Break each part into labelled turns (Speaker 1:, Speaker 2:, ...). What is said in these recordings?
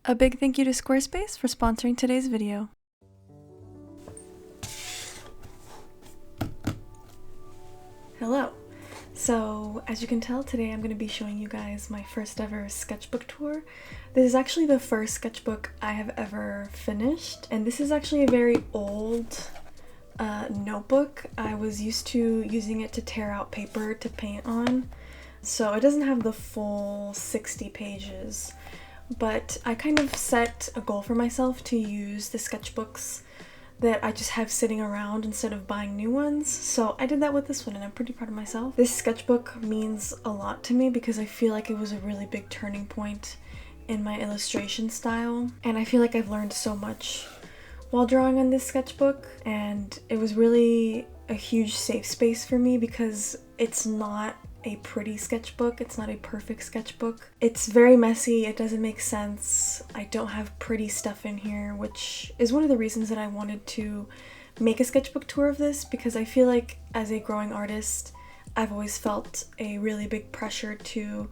Speaker 1: A big thank you to Squarespace for sponsoring today's video. Hello! So, as you can tell, today I'm going to be showing you guys my first ever sketchbook tour. This is actually the first sketchbook I have ever finished, and this is actually a very old notebook. I was used to using it to tear out paper to paint on, so it doesn't have the full 60 pages. But I kind of set a goal for myself to use the sketchbooks that I just have sitting around instead of buying new ones. So I did that with this one and I'm pretty proud of myself. This sketchbook means a lot to me because I feel like it was a really big turning point in my illustration style. And I feel like I've learned so much while drawing on this sketchbook. And it was really a huge safe space for me because it's not a pretty sketchbook. It's not a perfect sketchbook. It's very messy. It doesn't make sense. I don't have pretty stuff in here, which is one of the reasons that I wanted to make a sketchbook tour of this, because I feel like as a growing artist, I've always felt a really big pressure to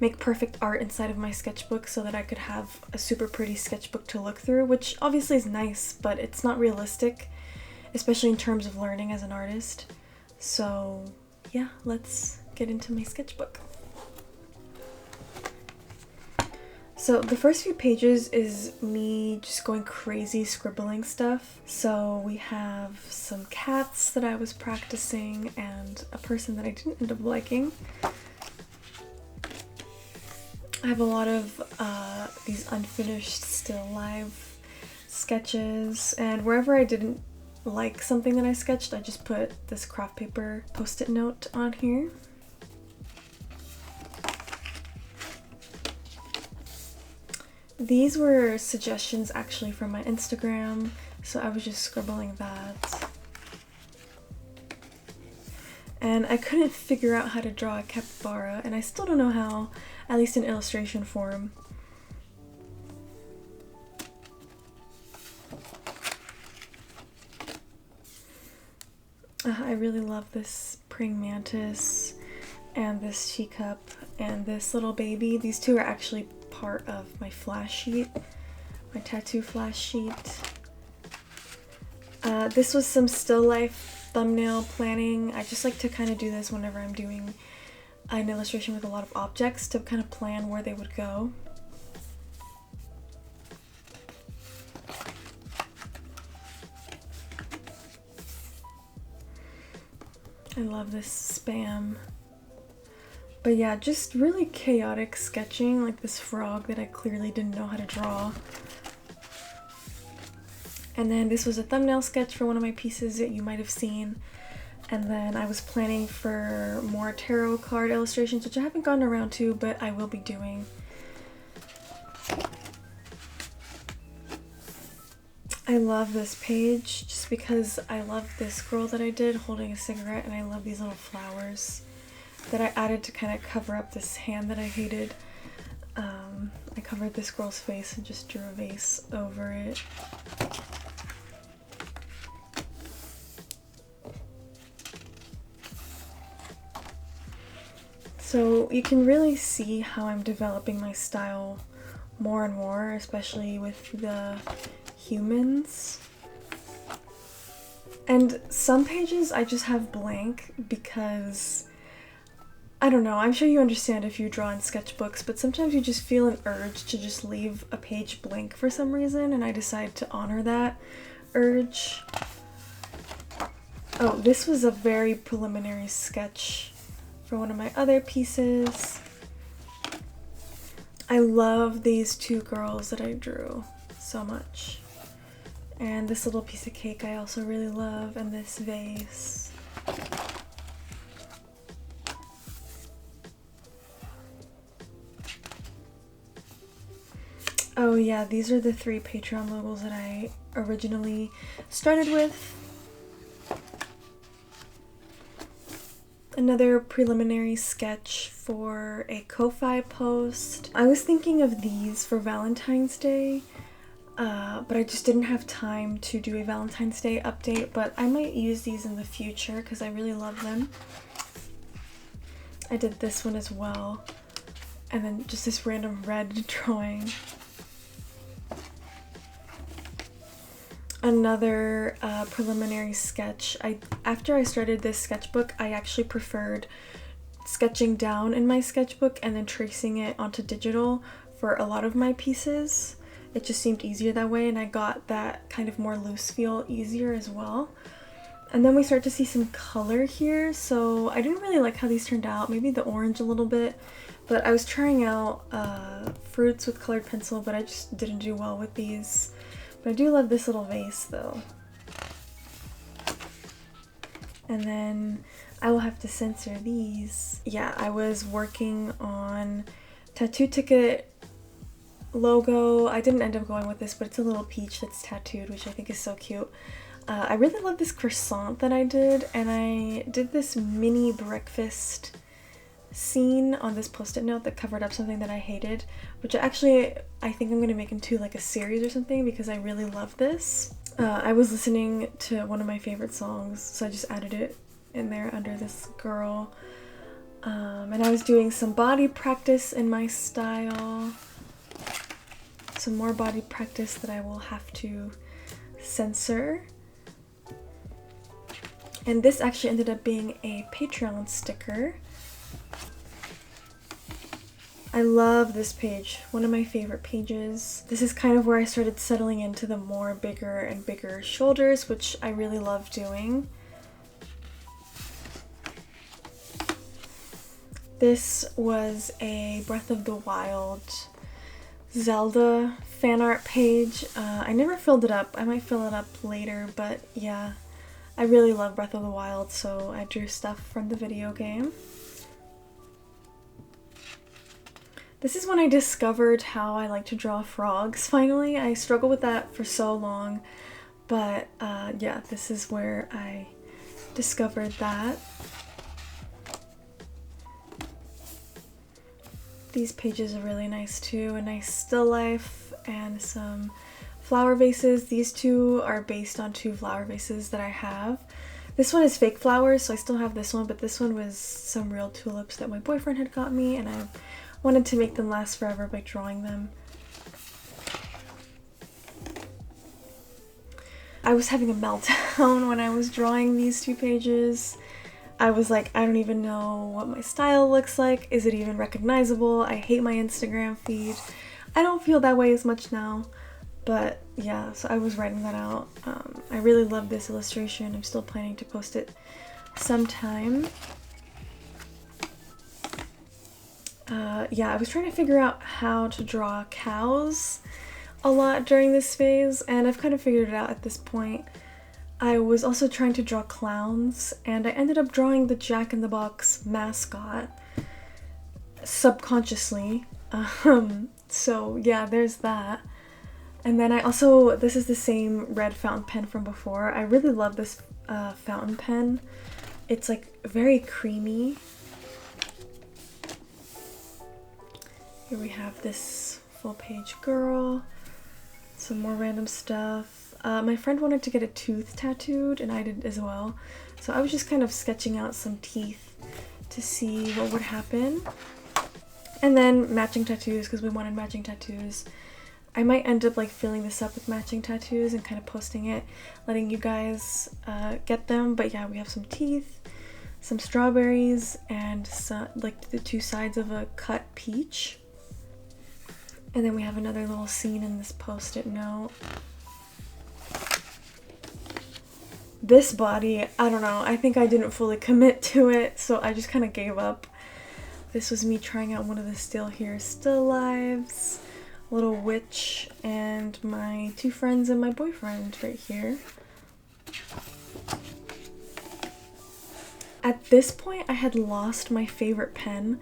Speaker 1: make perfect art inside of my sketchbook so that I could have a super pretty sketchbook to look through, which obviously is nice, but it's not realistic, especially in terms of learning as an artist. So yeah, let's get into my sketchbook. So the first few pages is me just going crazy scribbling stuff. So we have some cats that I was practicing and a person that I didn't end up liking. I have a lot of these unfinished still life sketches, and wherever I didn't like something that I sketched, I just put this craft paper post-it note on here. These were suggestions actually from my Instagram, so I was just scribbling that. And I couldn't figure out how to draw a capybara, and I still don't know how, at least in illustration form. I really love this praying mantis and this teacup and this little baby. These two are actually part of my flash sheet, my tattoo flash sheet. This was some still life thumbnail planning. I just like to kind of do this whenever I'm doing an illustration with a lot of objects to kind of plan where they would go. I love this spam. But yeah, just really chaotic sketching, like this frog that I clearly didn't know how to draw. And then this was a thumbnail sketch for one of my pieces that you might have seen. And then I was planning for more tarot card illustrations, which I haven't gotten around to, but I will be doing. I love this page just because I love this girl that I did holding a cigarette, and I love these little flowers that I added to kind of cover up this hand that I hated. I covered this girl's face and just drew a vase over it. So you can really see how I'm developing my style more and more, especially with the humans. And some pages I just have blank because I don't know, I'm sure you understand if you draw in sketchbooks, but sometimes you just feel an urge to just leave a page blank for some reason, and I decide to honor that urge. Oh, this was a very preliminary sketch for one of my other pieces. I love these two girls that I drew so much. And this little piece of cake I also really love, and this vase. Oh yeah, these are the 3 Patreon logos that I originally started with. Another preliminary sketch for a Ko-Fi post. I was thinking of these for Valentine's Day, but I just didn't have time to do a Valentine's Day update, but I might use these in the future because I really love them. I did this one as well, and then just this random red drawing. another preliminary sketch. After I started this sketchbook, I actually preferred sketching down in my sketchbook and then tracing it onto digital for a lot of my pieces. It just seemed easier that way, and I got that kind of more loose feel easier as well. And then we start to see some color here, so I didn't really like how these turned out, maybe the orange a little bit, but I was trying out fruits with colored pencil, but I just didn't do well with these. But I do love this little vase though. And then I will have to censor these. Yeah, I was working on tattoo ticket logo. I didn't end up going with this, but it's a little peach that's tattooed, which I think is so cute. I really love this croissant that I did, and I did this mini breakfast scene on this post-it note that covered up something that I hated, which I think I'm gonna make into like a series or something because I really love this. I was listening to one of my favorite songs, so I just added it in there under this girl. And I was doing some body practice in my style. Some more body practice that I will have to censor. And this actually ended up being a Patreon sticker. I love this page, one of my favorite pages. This is kind of where I started settling into the more bigger and bigger shoulders, which I really love doing. This was a Breath of the Wild Zelda fan art page. I never filled it up. I might fill it up later, but yeah. I really love Breath of the Wild, so I drew stuff from the video game. This is when I discovered how I like to draw frogs, finally. I struggled with that for so long, but yeah, this is where I discovered that. These pages are really nice too, a nice still life and some flower vases. These two are based on two flower vases that I have. This one is fake flowers, so I still have this one, but this one was some real tulips that my boyfriend had got me, and I wanted to make them last forever by drawing them. I was having a meltdown when I was drawing these two pages. I was like, I don't even know what my style looks like. Is it even recognizable? I hate my Instagram feed. I don't feel that way as much now. But yeah, so I was writing that out. I really love this illustration. I'm still planning to post it sometime. Yeah, I was trying to figure out how to draw cows a lot during this phase, and I've kind of figured it out at this point. I was also trying to draw clowns, and I ended up drawing the Jack-in-the-Box mascot subconsciously. So yeah, there's that. And then this is the same red fountain pen from before. I really love this fountain pen. It's like very creamy. Here we have this full page girl, some more random stuff. My friend wanted to get a tooth tattooed, and I did as well. So I was just kind of sketching out some teeth to see what would happen. And then matching tattoos, because we wanted matching tattoos. I might end up like filling this up with matching tattoos and kind of posting it, letting you guys get them. But yeah, we have some teeth, some strawberries, and some, like the two sides of a cut peach. And then we have another little scene in this post-it note. This body, I don't know, I think I didn't fully commit to it, so I just kind of gave up. This was me trying out one of the still lives. Little witch and my two friends and my boyfriend right here. At this point, I had lost my favorite pen,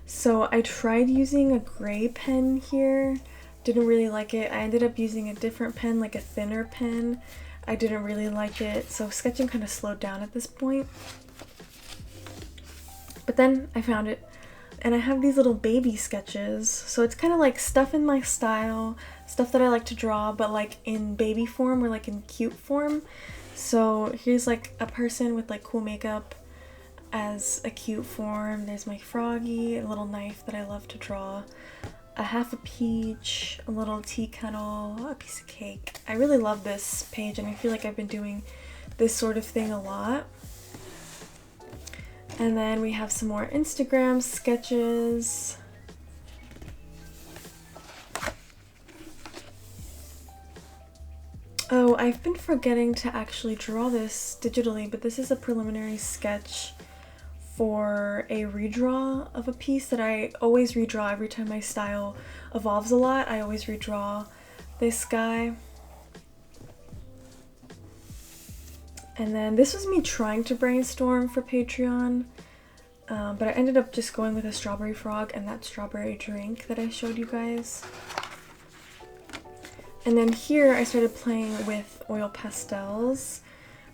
Speaker 1: so I tried using a gray pen here. Didn't really like it. I ended up using a different pen, like a thinner pen. I didn't really like it, so sketching kind of slowed down at this point. But then I found it. And I have these little baby sketches, so it's kind of like stuff in my style, stuff that I like to draw, but like in baby form or like in cute form. So here's like a person with like cool makeup as a cute form. There's my froggy, a little knife that I love to draw. a half a peach, a little tea kettle, a piece of cake. I really love this page and I feel like I've been doing this sort of thing a lot. And then we have some more Instagram sketches. Oh, I've been forgetting to actually draw this digitally, but this is a preliminary sketch for a redraw of a piece that I always redraw every time my style evolves a lot. I always redraw this guy. And then this was me trying to brainstorm for Patreon, but I ended up just going with a strawberry frog and that strawberry drink that I showed you guys. And then here I started playing with oil pastels.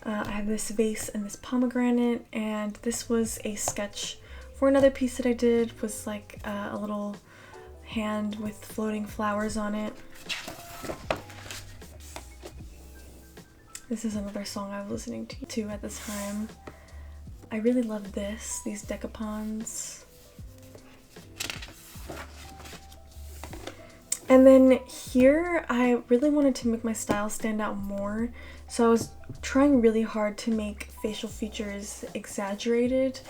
Speaker 1: I have this vase and this pomegranate, and this was a sketch for another piece that I did. It was like a little hand with floating flowers on it. This is another song I was listening to at this time. I really love these decapons. And then here, I really wanted to make my style stand out more, so I was trying really hard to make facial features exaggerated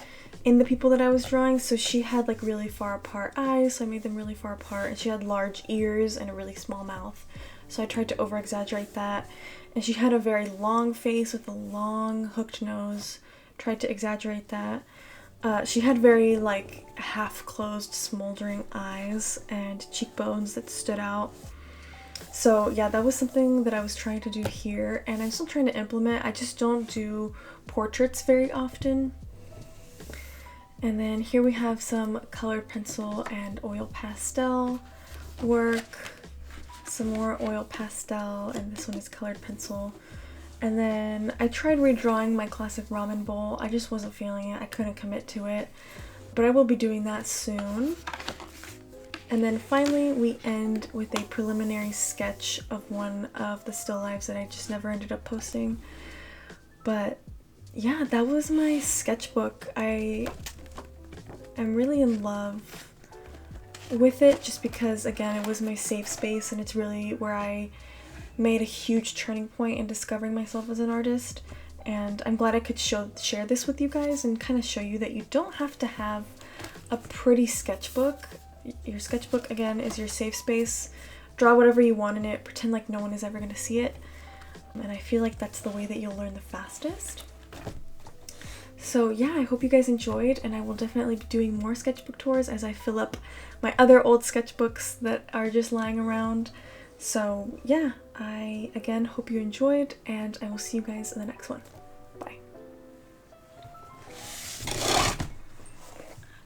Speaker 1: in the people that I was drawing. So she had like really far apart eyes, so I made them really far apart, and she had large ears and a really small mouth, so I tried to over exaggerate that. And she had a very long face with a long hooked nose, tried to exaggerate that. She had very like half closed smoldering eyes and cheekbones that stood out. So yeah, that was something that I was trying to do here, and I'm still trying to implement. I just don't do portraits very often. And then here we have some colored pencil and oil pastel work, some more oil pastel, and this one is colored pencil. And then I tried redrawing my classic ramen bowl. I just wasn't feeling it. I couldn't commit to it, but I will be doing that soon. And then finally we end with a preliminary sketch of one of the still lives that I just never ended up posting. But yeah, that was my sketchbook. I am really in love with it just because, again, it was my safe space, and it's really where I made a huge turning point in discovering myself as an artist. And I'm glad I could share this with you guys and kind of show you that you don't have to have a pretty sketchbook. Your sketchbook, again, is your safe space. Draw whatever you want in it, pretend like no one is ever going to see it, and I feel like that's the way that you'll learn the fastest. So yeah, I hope you guys enjoyed, and I will definitely be doing more sketchbook tours as I fill up my other old sketchbooks that are just lying around. So yeah, I again hope you enjoyed, and I will see you guys in the next one. Bye.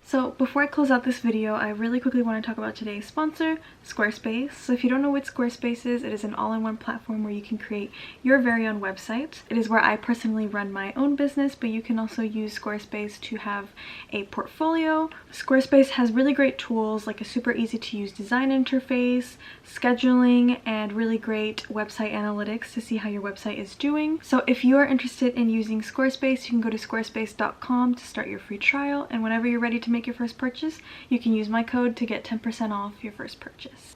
Speaker 1: So before I close out this video, I really quickly want to talk about today's sponsor, Squarespace. So if you don't know what Squarespace is, it is an all-in-one platform where you can create your very own website. It is where I personally run my own business, but you can also use Squarespace to have a portfolio. Squarespace has really great tools like a super easy to use design interface, scheduling, and really great website analytics to see how your website is doing. So if you are interested in using Squarespace, you can go to squarespace.com to start your free trial, and whenever you're ready to make your first purchase, you can use my code to get 10% off your first purchase.